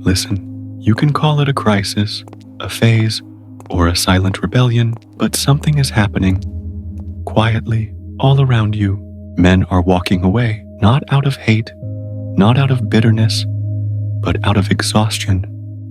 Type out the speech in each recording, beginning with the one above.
Listen, you can call it a crisis, a phase, or a silent rebellion, but something is happening. Quietly, all around you, men are walking away, not out of hate, not out of bitterness, but out of exhaustion.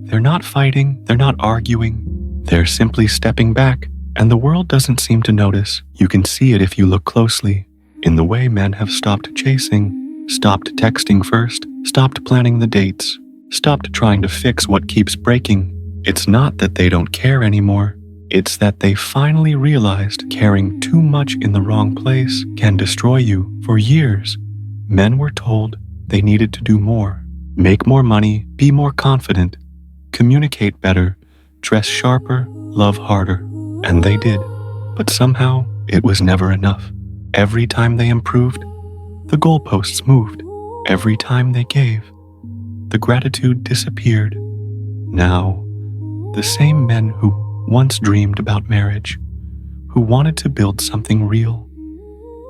They're not fighting, they're not arguing, they're simply stepping back, and the world doesn't seem to notice. You can see it if you look closely, in the way men have stopped chasing, stopped texting first, stopped planning the dates, stopped trying to fix what keeps breaking. It's not that they don't care anymore. It's that they finally realized caring too much in the wrong place can destroy you. For years, men were told they needed to do more, make more money, be more confident, communicate better, dress sharper, love harder. And they did. But somehow, it was never enough. Every time they improved, the goalposts moved. Every time they gave, the gratitude disappeared. Now, the same men who once dreamed about marriage, who wanted to build something real,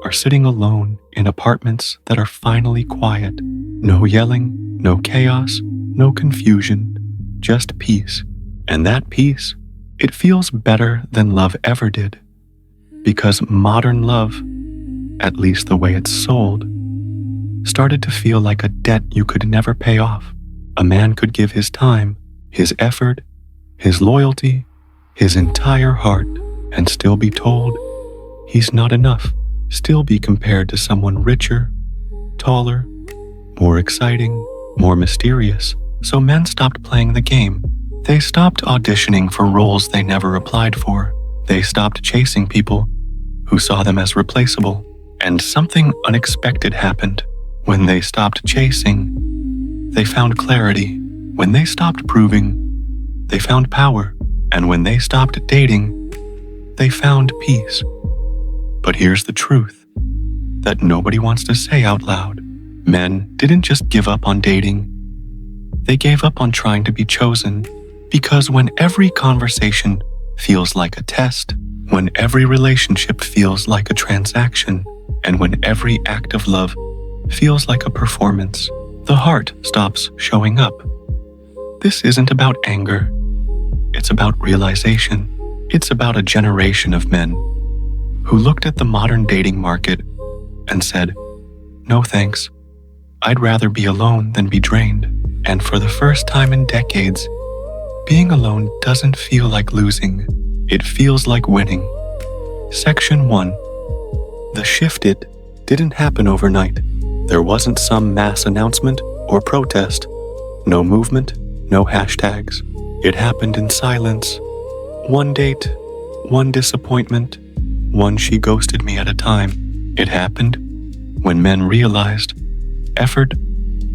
are sitting alone in apartments that are finally quiet. No yelling, no chaos, no confusion, just peace. And that peace, it feels better than love ever did. Because modern love, at least the way it's sold, started to feel like a debt you could never pay off. A man could give his time, his effort, his loyalty, his entire heart, and still be told he's not enough, still be compared to someone richer, taller, more exciting, more mysterious. So men stopped playing the game. They stopped auditioning for roles they never applied for. They stopped chasing people who saw them as replaceable. And something unexpected happened. When they stopped chasing, they found clarity. When they stopped proving, they found power. And when they stopped dating, they found peace. But here's the truth that nobody wants to say out loud. Men didn't just give up on dating. They gave up on trying to be chosen. Because when every conversation feels like a test, when every relationship feels like a transaction, and when every act of love feels like a performance, the heart stops showing up. This isn't about anger. It's about realization. It's about a generation of men who looked at the modern dating market and said, "No thanks. I'd rather be alone than be drained." And for the first time in decades, being alone doesn't feel like losing. It feels like winning. Section 1. The shift didn't happen overnight. There wasn't some mass announcement or protest. No movement, no hashtags. It happened in silence. One date, one disappointment, one she ghosted me at a time. It happened when men realized effort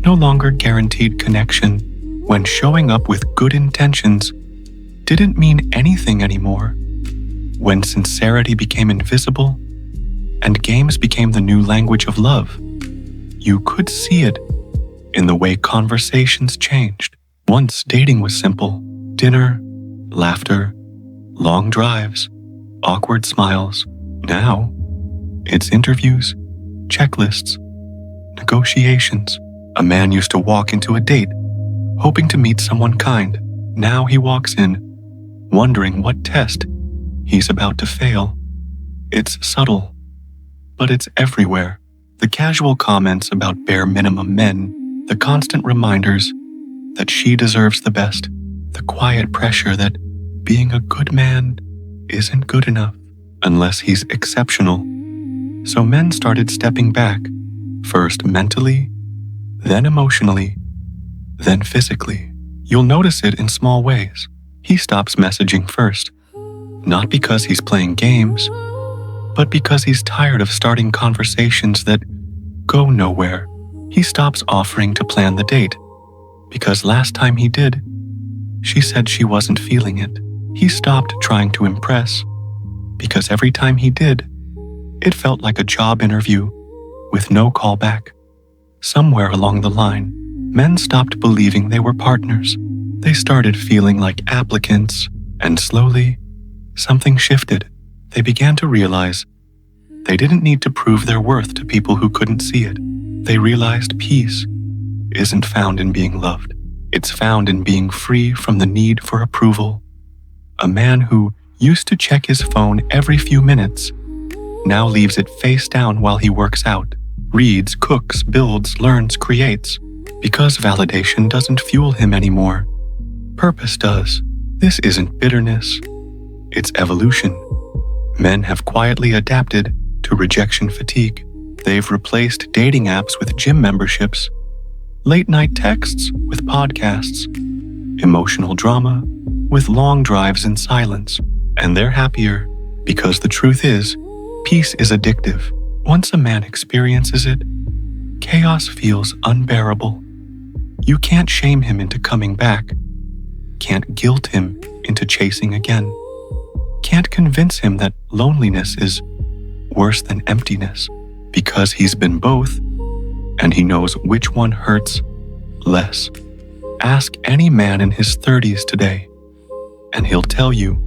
no longer guaranteed connection, when showing up with good intentions didn't mean anything anymore, when sincerity became invisible and games became the new language of love. You could see it in the way conversations changed. Once dating was simple: dinner, laughter, long drives, awkward smiles. Now, it's interviews, checklists, negotiations. A man used to walk into a date hoping to meet someone kind. Now he walks in, wondering what test he's about to fail. It's subtle, but it's everywhere. The casual comments about bare minimum men, the constant reminders that she deserves the best, the quiet pressure that being a good man isn't good enough unless he's exceptional. So men started stepping back, first mentally, then emotionally, then physically. You'll notice it in small ways. He stops messaging first, not because he's playing games, but because he's tired of starting conversations that go nowhere. He stops offering to plan the date, because last time he did, she said she wasn't feeling it. He stopped trying to impress, because every time he did, it felt like a job interview with no callback. Somewhere along the line, men stopped believing they were partners. They started feeling like applicants, and slowly, something shifted. They began to realize they didn't need to prove their worth to people who couldn't see it. They realized peace isn't found in being loved. It's found in being free from the need for approval. A man who used to check his phone every few minutes now leaves it face down while he works out, reads, cooks, builds, learns, creates, because validation doesn't fuel him anymore. Purpose does. This isn't bitterness. It's evolution. Men have quietly adapted to rejection fatigue. They've replaced dating apps with gym memberships, late-night texts with podcasts, emotional drama with long drives in silence, and they're happier because the truth is, peace is addictive. Once a man experiences it, chaos feels unbearable. You can't shame him into coming back, can't guilt him into chasing again, can't convince him that loneliness is worse than emptiness, because he's been both, and he knows which one hurts less. Ask any man in his 30s today, and he'll tell you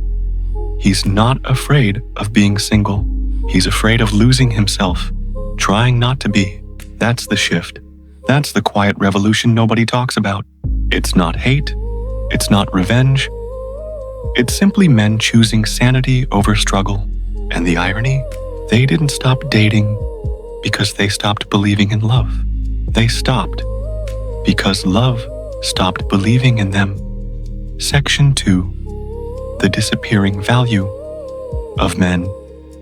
he's not afraid of being single. He's afraid of losing himself, trying not to be. That's the shift. That's the quiet revolution nobody talks about. It's not hate. It's not revenge. It's simply men choosing sanity over struggle. And the irony? They didn't stop dating because they stopped believing in love. They stopped because love stopped believing in them. Section 2. The disappearing value of men.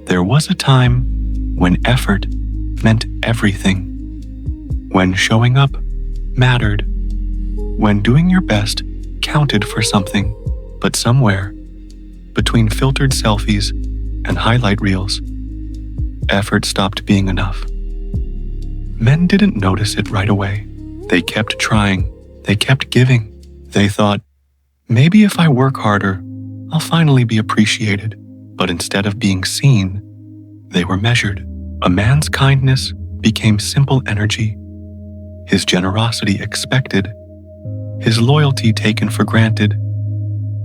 There was a time when effort meant everything. When showing up mattered. When doing your best counted for something. But somewhere, between filtered selfies and highlight reels, effort stopped being enough. Men didn't notice it right away. They kept trying. They kept giving. They thought, maybe if I work harder, I'll finally be appreciated. But instead of being seen, they were measured. A man's kindness became simple energy, his generosity expected, his loyalty taken for granted,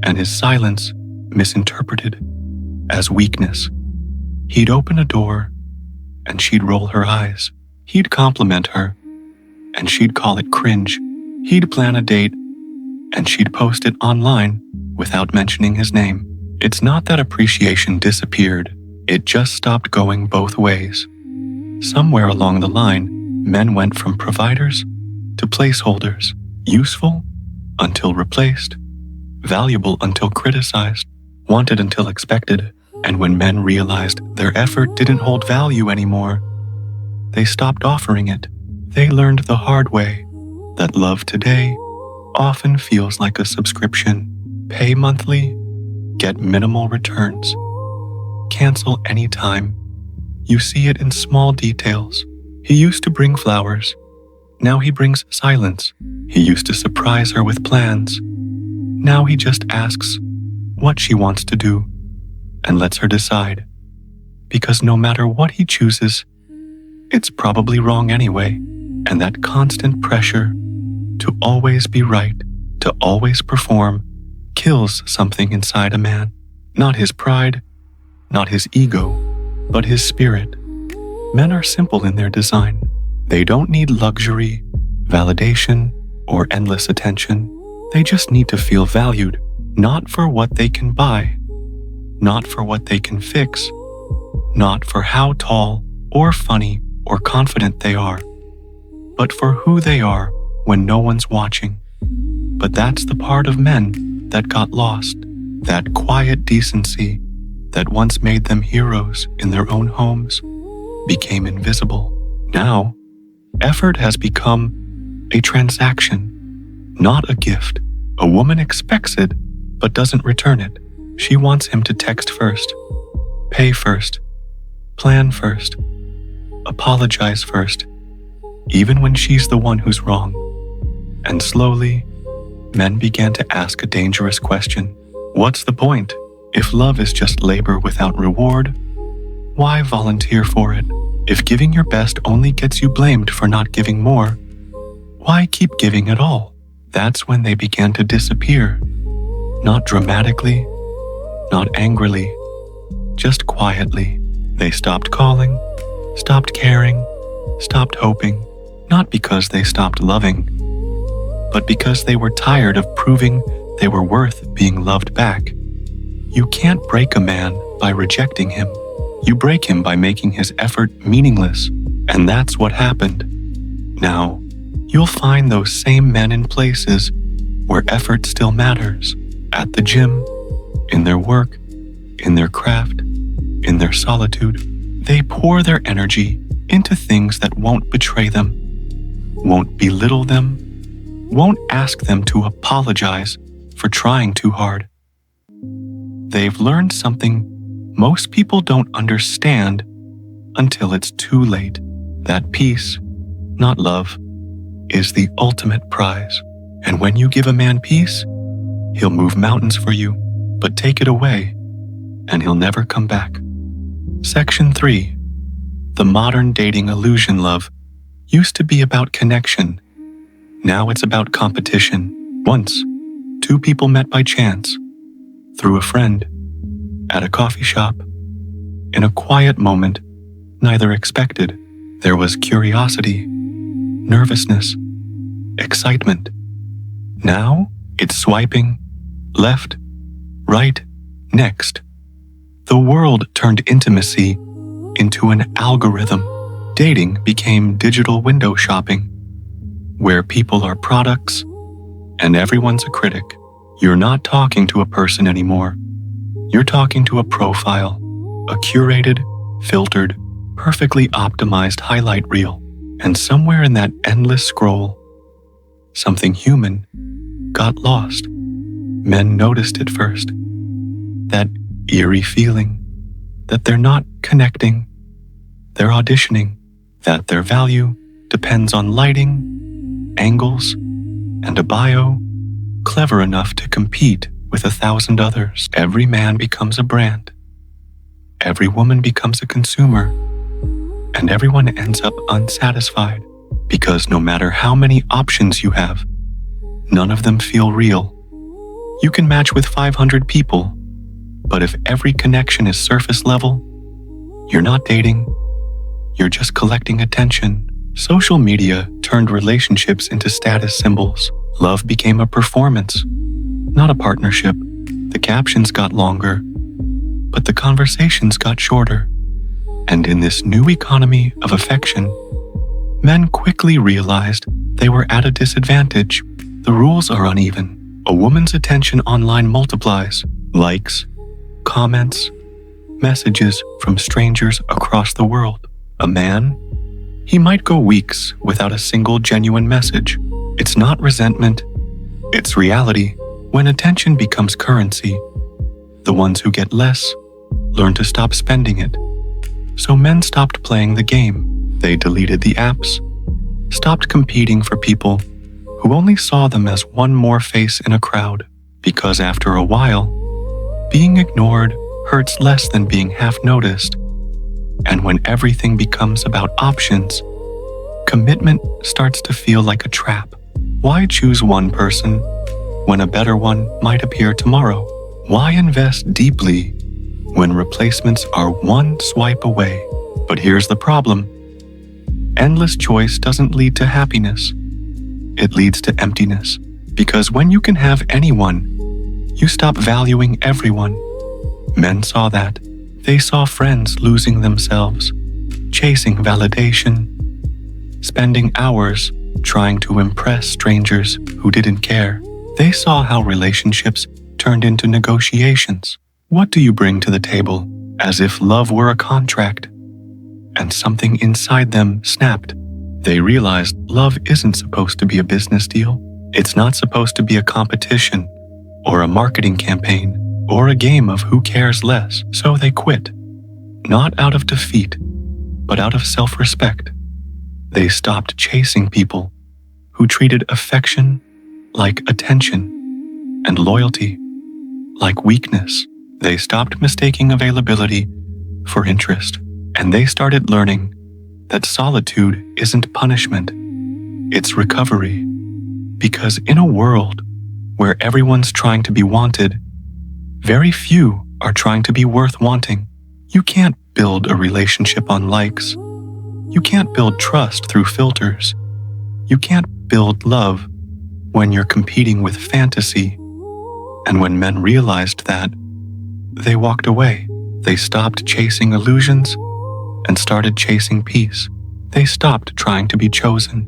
and his silence misinterpreted as weakness. He'd open a door, and she'd roll her eyes. He'd compliment her, and she'd call it cringe. He'd plan a date, and she'd post it online without mentioning his name. It's not that appreciation disappeared. It just stopped going both ways. Somewhere along the line, men went from providers to placeholders, useful until replaced, valuable until criticized, wanted until expected. And when men realized their effort didn't hold value anymore, they stopped offering it. They learned the hard way that love today often feels like a subscription. Pay monthly, get minimal returns. Cancel anytime. You see it in small details. He used to bring flowers. Now he brings silence. He used to surprise her with plans. Now he just asks what she wants to do and lets her decide. Because no matter what he chooses, it's probably wrong anyway. And that constant pressure to always be right, to always perform, kills something inside a man. Not his pride, not his ego, but his spirit. Men are simple in their design. They don't need luxury, validation, or endless attention. They just need to feel valued, not for what they can buy, not for what they can fix, not for how tall or funny or confident they are, but for who they are when no one's watching. But that's the part of men that got lost, that quiet decency that once made them heroes in their own homes became invisible. Now, effort has become a transaction, not a gift. A woman expects it, but doesn't return it. She wants him to text first, pay first, plan first, apologize first, even when she's the one who's wrong. And slowly, men began to ask a dangerous question. What's the point? If love is just labor without reward, why volunteer for it? If giving your best only gets you blamed for not giving more, why keep giving at all? That's when they began to disappear. Not dramatically, not angrily, just quietly. They stopped calling, stopped caring, stopped hoping, not because they stopped loving, but because they were tired of proving they were worth being loved back. You can't break a man by rejecting him. You break him by making his effort meaningless, and that's what happened. Now, you'll find those same men in places where effort still matters, at the gym, in their work, in their craft, in their solitude. They pour their energy into things that won't betray them, won't belittle them, won't ask them to apologize for trying too hard. They've learned something most people don't understand until it's too late. That peace, not love, is the ultimate prize. And when you give a man peace, he'll move mountains for you, but take it away, and he'll never come back. Section 3. The modern dating illusion. Love used to be about connection. Now it's about competition. Once, two people met by chance, through a friend, at a coffee shop. In a quiet moment, neither expected. There was curiosity, nervousness, excitement. Now, it's swiping, left, right, next. The world turned intimacy into an algorithm. Dating became digital window shopping, where people are products and everyone's a critic. You're not talking to a person anymore. You're talking to a profile, a curated, filtered, perfectly optimized highlight reel. And somewhere in that endless scroll, something human got lost. Men noticed it first. That eerie feeling that they're not connecting, they're auditioning, that their value depends on lighting, angles, and a bio clever enough to compete with 1,000 others. Every man becomes a brand. Every woman becomes a consumer. And everyone ends up unsatisfied because no matter how many options you have, none of them feel real. You can match with 500 people, but if every connection is surface level, you're not dating, you're just collecting attention. Social media turned relationships into status symbols. Love became a performance, not a partnership. The captions got longer, but the conversations got shorter. And in this new economy of affection, men quickly realized they were at a disadvantage. The rules are uneven. A woman's attention online multiplies. Likes, comments, messages from strangers across the world. A man, he might go weeks without a single genuine message. It's not resentment, it's reality. When attention becomes currency, the ones who get less learn to stop spending it. So men stopped playing the game. They deleted the apps, stopped competing for people who only saw them as one more face in a crowd. Because after a while, being ignored hurts less than being half noticed. And when everything becomes about options, commitment starts to feel like a trap. Why choose one person when a better one might appear tomorrow? Why invest deeply when replacements are one swipe away? But here's the problem. Endless choice doesn't lead to happiness. It leads to emptiness. Because when you can have anyone, you stop valuing everyone. Men saw that. They saw friends losing themselves, chasing validation, spending hours trying to impress strangers who didn't care. They saw how relationships turned into negotiations. What do you bring to the table? As if love were a contract. And something inside them snapped. They realized love isn't supposed to be a business deal. It's not supposed to be a competition, or a marketing campaign, or a game of who cares less. So they quit. Not out of defeat, but out of self-respect. They stopped chasing people who treated affection like attention and loyalty like weakness. They stopped mistaking availability for interest, and they started learning that solitude isn't punishment, it's recovery. Because in a world where everyone's trying to be wanted, very few are trying to be worth wanting. You can't build a relationship on likes. You can't build trust through filters. You can't build love when you're competing with fantasy. And when men realized that, they walked away. They stopped chasing illusions and started chasing peace. They stopped trying to be chosen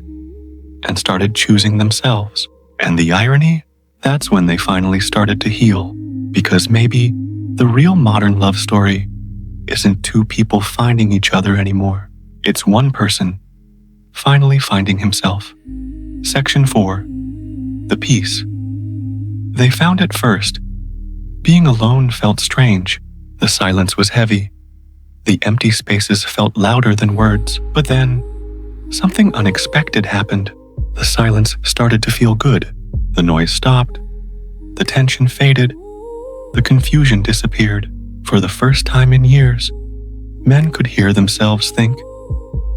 and started choosing themselves. And the irony? That's when they finally started to heal. Because maybe the real modern love story isn't two people finding each other anymore. It's one person finally finding himself. Section 4. The peace. They found it first. Being alone felt strange. The silence was heavy. The empty spaces felt louder than words. But then, something unexpected happened. The silence started to feel good. The noise stopped. The tension faded. The confusion disappeared. For the first time in years, men could hear themselves think.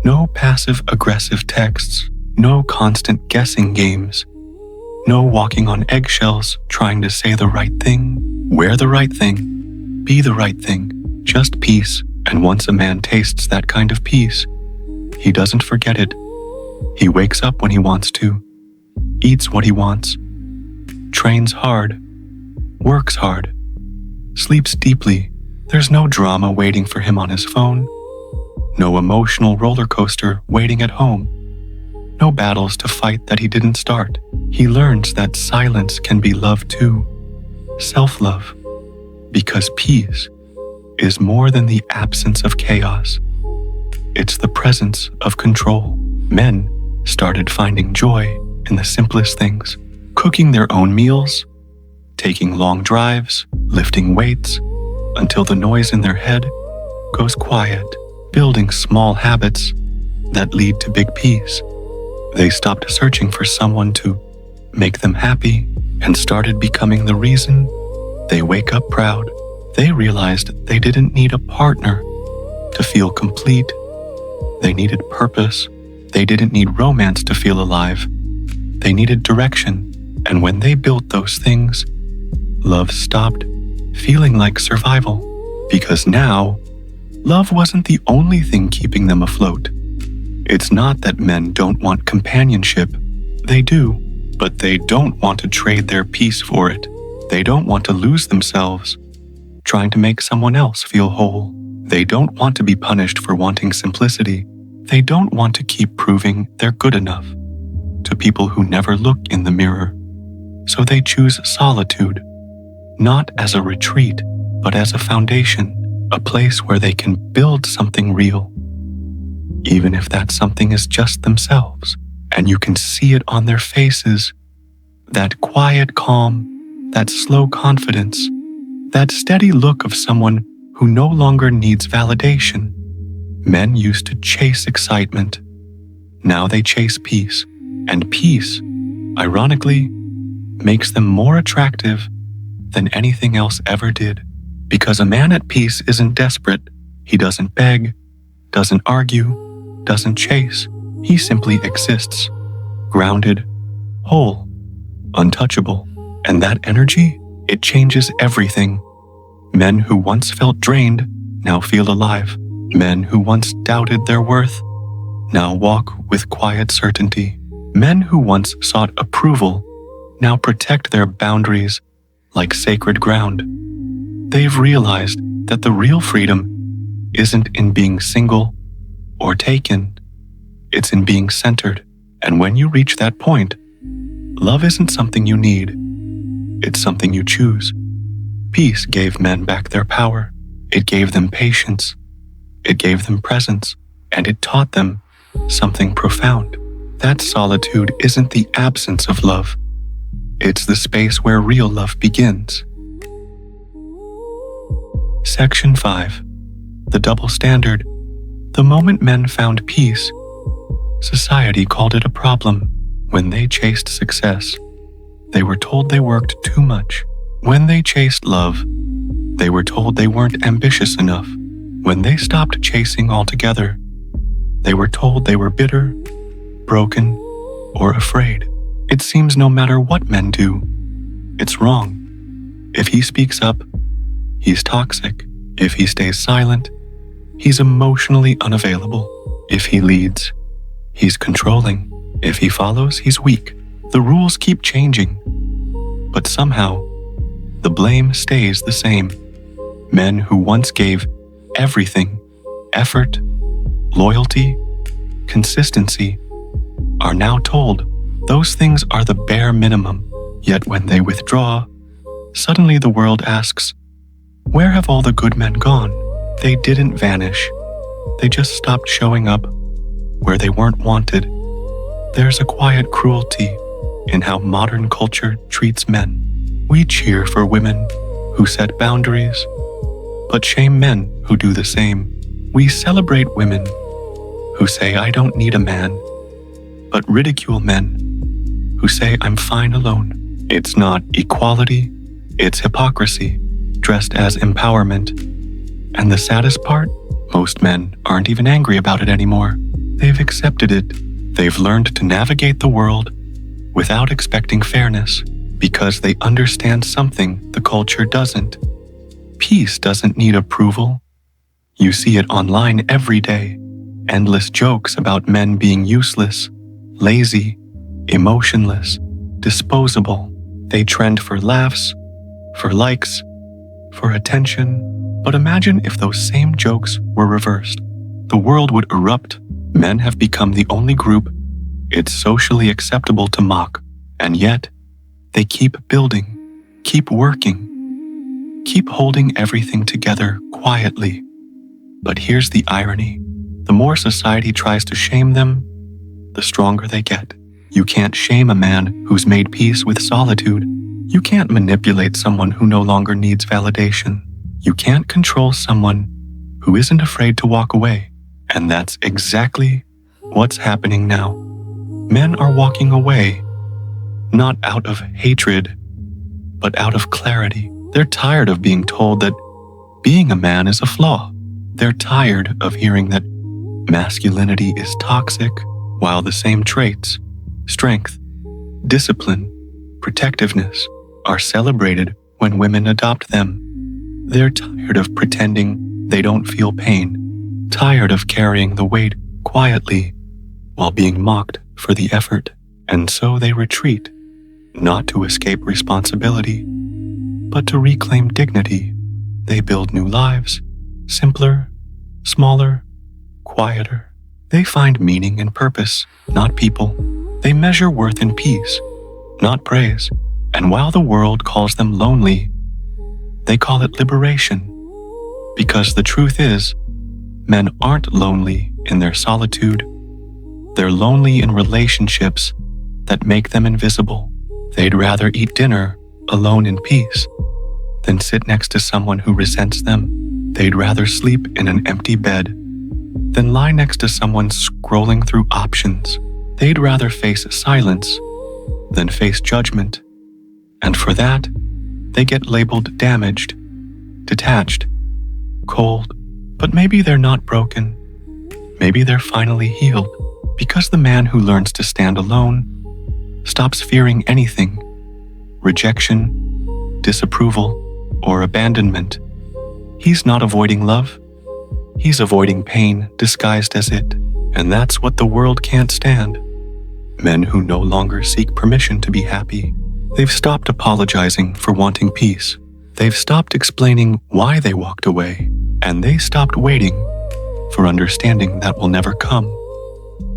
No passive-aggressive texts. No constant guessing games. No walking on eggshells trying to say the right thing, wear the right thing, be the right thing. Just peace. And once a man tastes that kind of peace, he doesn't forget it. He wakes up when he wants to, eats what he wants, trains hard, works hard, sleeps deeply. There's no drama waiting for him on his phone, no emotional roller coaster waiting at home, no battles to fight that he didn't start. He learns that silence can be love too, self-love, because peace is more than the absence of chaos. It's the presence of control. Men started finding joy in the simplest things, cooking their own meals, taking long drives, lifting weights, until the noise in their head goes quiet, building small habits that lead to big peace. They stopped searching for someone to make them happy and started becoming the reason they wake up proud. They realized they didn't need a partner to feel complete. They needed purpose. They didn't need romance to feel alive. They needed direction. And when they built those things, love stopped feeling like survival. Because now, love wasn't the only thing keeping them afloat. It's not that men don't want companionship. They do, but they don't want to trade their peace for it. They don't want to lose themselves trying to make someone else feel whole. They don't want to be punished for wanting simplicity. They don't want to keep proving they're good enough to people who never look in the mirror. So they choose solitude, not as a retreat, but as a foundation, a place where they can build something real, even if that something is just themselves, and you can see it on their faces, that quiet calm, that slow confidence, that steady look of someone who no longer needs validation. Men used to chase excitement. Now they chase peace. And peace, ironically, makes them more attractive than anything else ever did. Because a man at peace isn't desperate. He doesn't beg, doesn't argue, doesn't chase. He simply exists, grounded, whole, untouchable. And that energy, it changes everything. Men who once felt drained now feel alive. Men who once doubted their worth now walk with quiet certainty. Men who once sought approval now protect their boundaries like sacred ground. They've realized that the real freedom isn't in being single or taken. It's in being centered. And when you reach that point, love isn't something you need. It's something you choose. Peace gave men back their power. It gave them patience. It gave them presence. And it taught them something profound. That solitude isn't the absence of love. It's the space where real love begins. Section 5. The double standard. The moment men found peace, society called it a problem. When they chased success, they were told they worked too much. When they chased love, they were told they weren't ambitious enough. When they stopped chasing altogether, they were told they were bitter, broken, or afraid. It seems no matter what men do, it's wrong. If he speaks up, he's toxic. If he stays silent, he's emotionally unavailable. If he leads, he's controlling. If he follows, he's weak. The rules keep changing, but somehow, the blame stays the same. Men who once gave everything, effort, loyalty, consistency, are now told those things are the bare minimum. Yet when they withdraw, suddenly the world asks, where have all the good men gone? They didn't vanish. They just stopped showing up where they weren't wanted. There's a quiet cruelty in how modern culture treats men. We cheer for women who set boundaries, but shame men who do the same. We celebrate women who say, I don't need a man, but ridicule men who say, I'm fine alone. It's not equality, it's hypocrisy, dressed as empowerment. And the saddest part, most men aren't even angry about it anymore. They've accepted it. They've learned to navigate the world without expecting fairness, because they understand something the culture doesn't. Peace doesn't need approval. You see it online every day. Endless jokes about men being useless, lazy, emotionless, disposable. They trend for laughs, for likes, for attention. But imagine if those same jokes were reversed. The world would erupt. Men have become the only group it's socially acceptable to mock. And yet, they keep building, keep working, keep holding everything together quietly. But here's the irony. The more society tries to shame them, the stronger they get. You can't shame a man who's made peace with solitude. You can't manipulate someone who no longer needs validation. You can't control someone who isn't afraid to walk away. And that's exactly what's happening now. Men are walking away, not out of hatred, but out of clarity. They're tired of being told that being a man is a flaw. They're tired of hearing that masculinity is toxic, while the same traits, strength, discipline, protectiveness, are celebrated when women adopt them. They're tired of pretending they don't feel pain, tired of carrying the weight quietly while being mocked for the effort. And so they retreat, not to escape responsibility, but to reclaim dignity. They build new lives, simpler, smaller, quieter. They find meaning and purpose, not people. They measure worth in peace, not praise. And while the world calls them lonely, they call it liberation. Because the truth is, men aren't lonely in their solitude. They're lonely in relationships that make them invisible. They'd rather eat dinner alone in peace than sit next to someone who resents them. They'd rather sleep in an empty bed than lie next to someone scrolling through options. They'd rather face silence than face judgment. And for that, they get labeled damaged, detached, cold. But maybe they're not broken. Maybe they're finally healed, because the man who learns to stand alone stops fearing anything, rejection, disapproval, or abandonment. He's not avoiding love. He's avoiding pain disguised as it. And that's what the world can't stand. Men who no longer seek permission to be happy. They've stopped apologizing for wanting peace. They've stopped explaining why they walked away. And they stopped waiting for understanding that will never come.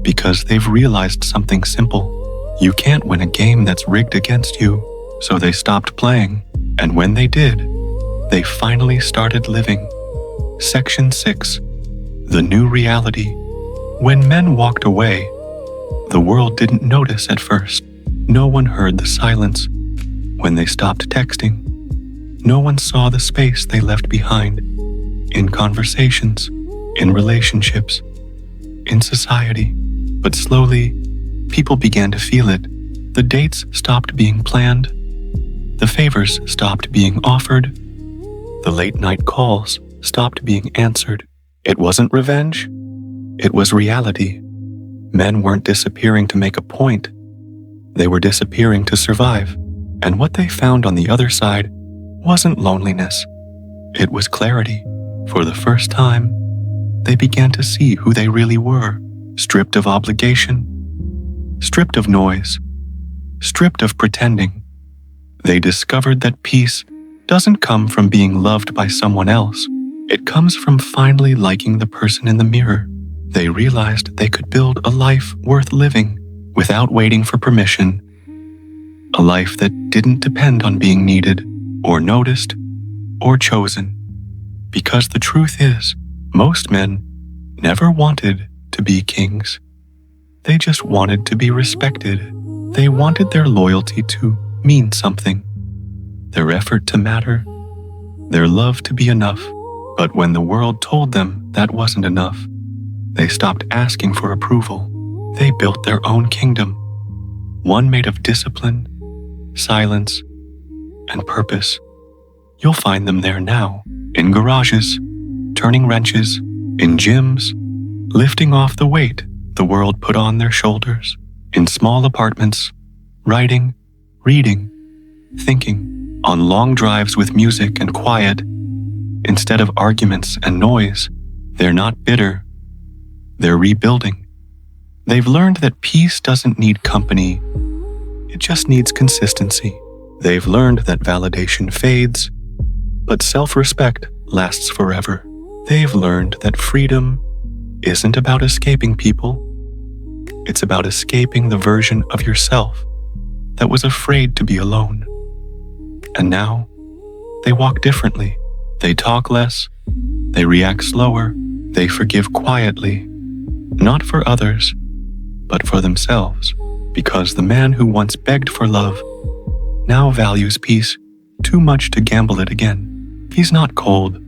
Because they've realized something simple. You can't win a game that's rigged against you. So they stopped playing. And when they did, they finally started living. Section 6. The new reality. When men walked away, the world didn't notice at first. No one heard the silence when they stopped texting. No one saw the space they left behind in conversations, in relationships, in society. But slowly, people began to feel it. The dates stopped being planned. The favors stopped being offered. The late-night calls stopped being answered. It wasn't revenge. It was reality. Men weren't disappearing to make a point. They were disappearing to survive. And what they found on the other side wasn't loneliness. It was clarity. For the first time, they began to see who they really were, stripped of obligation, stripped of noise, stripped of pretending. They discovered that peace doesn't come from being loved by someone else. It comes from finally liking the person in the mirror. They realized they could build a life worth living without waiting for permission. A life that didn't depend on being needed, or noticed, or chosen. Because the truth is, most men never wanted to be kings. They just wanted to be respected. They wanted their loyalty to mean something, their effort to matter, their love to be enough. But when the world told them that wasn't enough, they stopped asking for approval. They built their own kingdom, one made of discipline, silence, and purpose. You'll find them there now, in garages, turning wrenches, in gyms, lifting off the weight the world put on their shoulders, in small apartments, writing, reading, thinking, on long drives with music and quiet. Instead of arguments and noise, they're not bitter. They're rebuilding. They've learned that peace doesn't need company. It just needs consistency. They've learned that validation fades, but self-respect lasts forever. They've learned that freedom isn't about escaping people. It's about escaping the version of yourself that was afraid to be alone. And now, they walk differently. They talk less. They react slower. They forgive quietly, not for others, but for themselves. Because the man who once begged for love now values peace too much to gamble it again. He's not cold.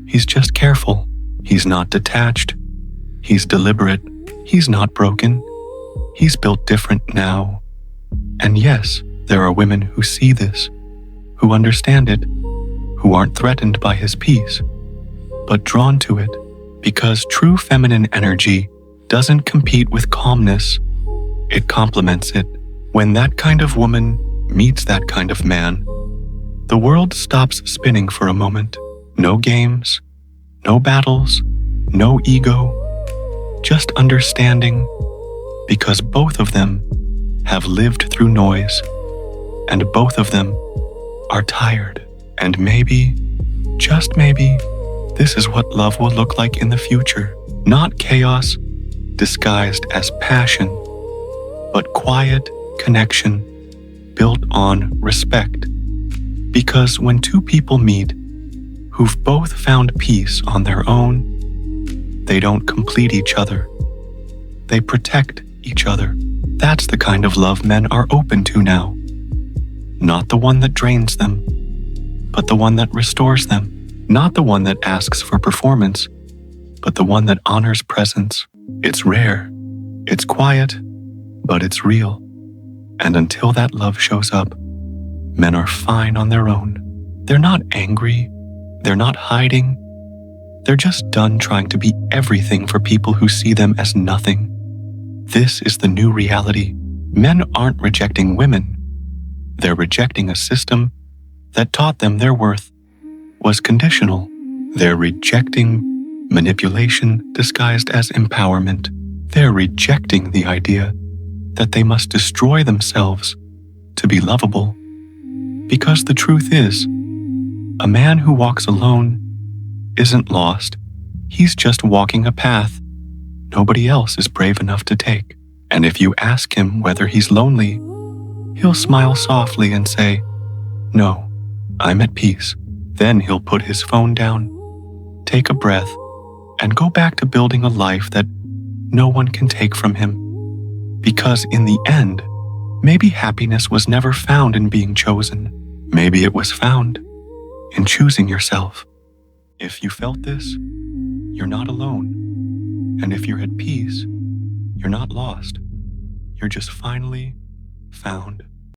He's just careful. He's not detached. He's deliberate. He's not broken. He's built different now. And yes, there are women who see this, who understand it, who aren't threatened by his peace, but drawn to it, because true feminine energy doesn't compete with calmness. It complements it. When that kind of woman meets that kind of man, the world stops spinning for a moment. No games, no battles, no ego, just understanding, because both of them have lived through noise, and both of them are tired. And maybe, just maybe, this is what love will look like in the future. Not chaos disguised as passion, but quiet connection built on respect. Because when two people meet who've both found peace on their own, they don't complete each other. They protect each other. That's the kind of love men are open to now. Not the one that drains them, but the one that restores them. Not the one that asks for performance, but the one that honors presence. It's rare, it's quiet, but it's real. And until that love shows up, men are fine on their own. They're not angry, they're not hiding. They're just done trying to be everything for people who see them as nothing. This is the new reality. Men aren't rejecting women. They're rejecting a system that taught them their worth was conditional. They're rejecting manipulation disguised as empowerment. They're rejecting the idea that they must destroy themselves to be lovable. Because the truth is, a man who walks alone isn't lost. He's just walking a path nobody else is brave enough to take. And if you ask him whether he's lonely, he'll smile softly and say, "No, I'm at peace." Then he'll put his phone down, take a breath, and go back to building a life that no one can take from him. Because in the end, maybe happiness was never found in being chosen. Maybe it was found in choosing yourself. If you felt this, you're not alone. And if you're at peace, you're not lost. You're just finally found.